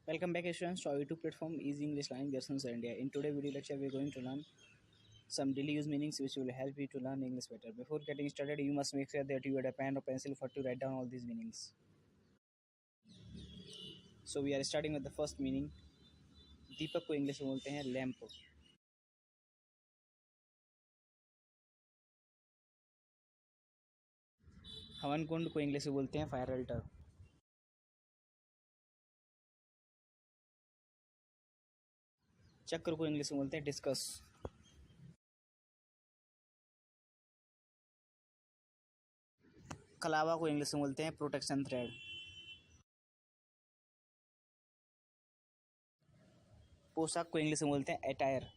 Welcome back students to our YouTube platform Easy English Learning Lessons India. In today's video lecture, we are going to learn some daily use meanings which will help you to learn English better. Before getting started, you must make sure that you had a pen or pencil for to write down all these meanings. So we are starting with the first meaning. दीपक को English में बोलते हैं lamp. हवन कुंड को English में बोलते हैं fire alter. चक्र को इंग्लिश में बोलते हैं डिस्कस. कलावा को इंग्लिश में बोलते हैं प्रोटेक्शन थ्रेड. पोशाक को इंग्लिश में बोलते हैं अटायर.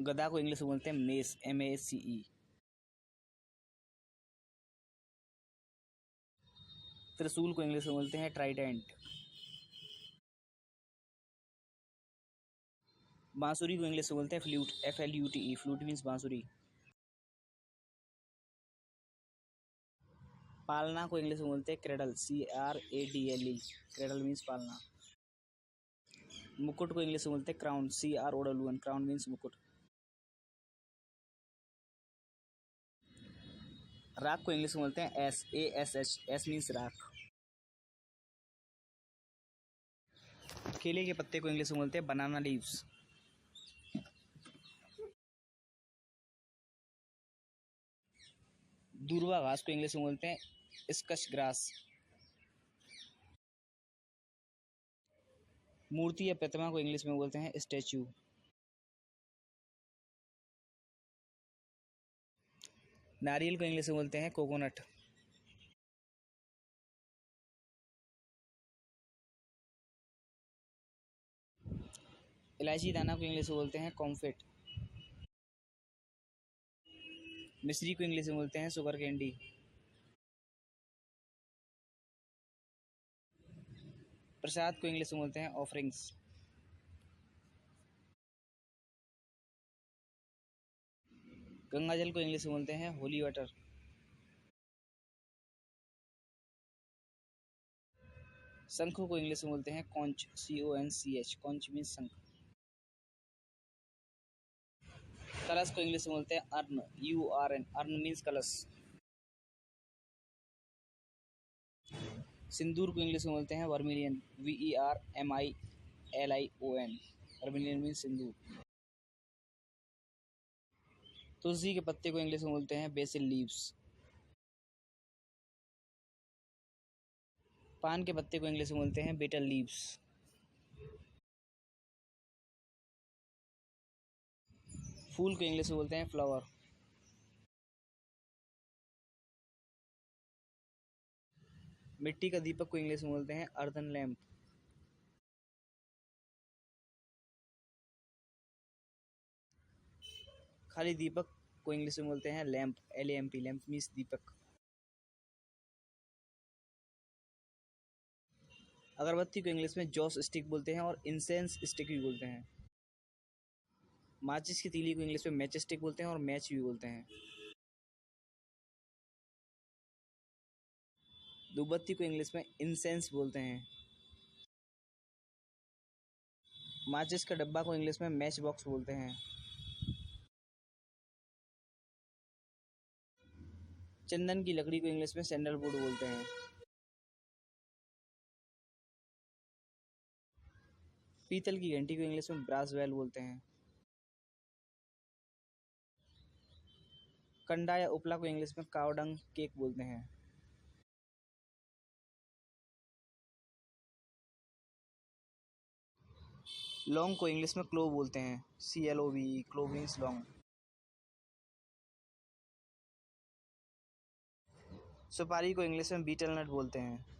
गदा को इंग्लिश में बोलते हैं मेस, MACE. त्रिशूल को इंग्लिश में बोलते हैं ट्राइडेंट. बांसुरी को इंग्लिश में बोलते हैं फ्लूट, FLUTE. फ्लूट मीन्स बांसुरी. पालना को इंग्लिश में बोलते हैं क्रेडल, CRADLE. क्रेडल मीन्स पालना. मुकुट को इंग्लिश में बोलते हैं क्राउन, CROWN. क्राउन मीन्स मुकुट. राख को इंग्लिश में बोलते हैं SASH. एस मीन्स राख. केले के पत्ते को इंग्लिश में बोलते हैं बनाना लीव्स. दूर्वा घास को इंग्लिश में बोलते हैं स्कश ग्रास. मूर्ति या प्रतिमा को इंग्लिश में बोलते हैं स्टैच्यू. नारियल को इंग्लिश में बोलते हैं कोकोनट. इलायची दाना को इंग्लिश में बोलते हैं कॉम्फेट. मिश्री को इंग्लिश में बोलते हैं शुगर कैंडी. प्रसाद को इंग्लिश में बोलते हैं ऑफरिंग्स. गंगा जल को इंग्लिश में बोलते हैं होली वाटर. शंख को इंग्लिश में बोलते हैं कॉन्च, CONCH. कॉन्च मीन्स शंख. कलश को इंग्लिश में बोलते हैं अर्न, URN. अर्न मीन्स कलश. सिंदूर को इंग्लिश में बोलते हैं वर्मिलियन, VERMILION. वर्मिलियन मीन्स सिंदूर. तुलसी के पत्ते को इंग्लिश में बोलते हैं बेसिल लीव्स. पान के पत्ते को इंग्लिश में बोलते हैं बीटल लीव्स. फूल को इंग्लिश में बोलते हैं फ्लावर. मिट्टी का दीपक को इंग्लिश में बोलते हैं अर्दन लैंप. खाली दीपक को इंग्लिश में बोलते हैं लैंप, LAMP. लैंप मीन्स दीपक. अगरबत्ती को इंग्लिश में जॉस स्टिक बोलते हैं और इंसेंस स्टिक भी बोलते हैं. माचिस की तीली को इंग्लिश में मैच स्टिक बोलते हैं और मैच भी बोलते हैं. धूपबत्ती को इंग्लिश में इंसेंस बोलते हैं. माचिस का डब्बा को इंग्लिश में मैच बॉक्स बोलते हैं. चंदन की लकड़ी को इंग्लिश में सैंडलवुड बोलते हैं. पीतल की घंटी को इंग्लिश में ब्रास बेल बोलते हैं. कंडा या उपला को इंग्लिश में काव डंग केक बोलते हैं. लौंग को इंग्लिश में क्लोव बोलते हैं, CLOVE. क्लोव मीन्स लौंग. सुपारी को इंग्लिश में बीटल नट बोलते हैं.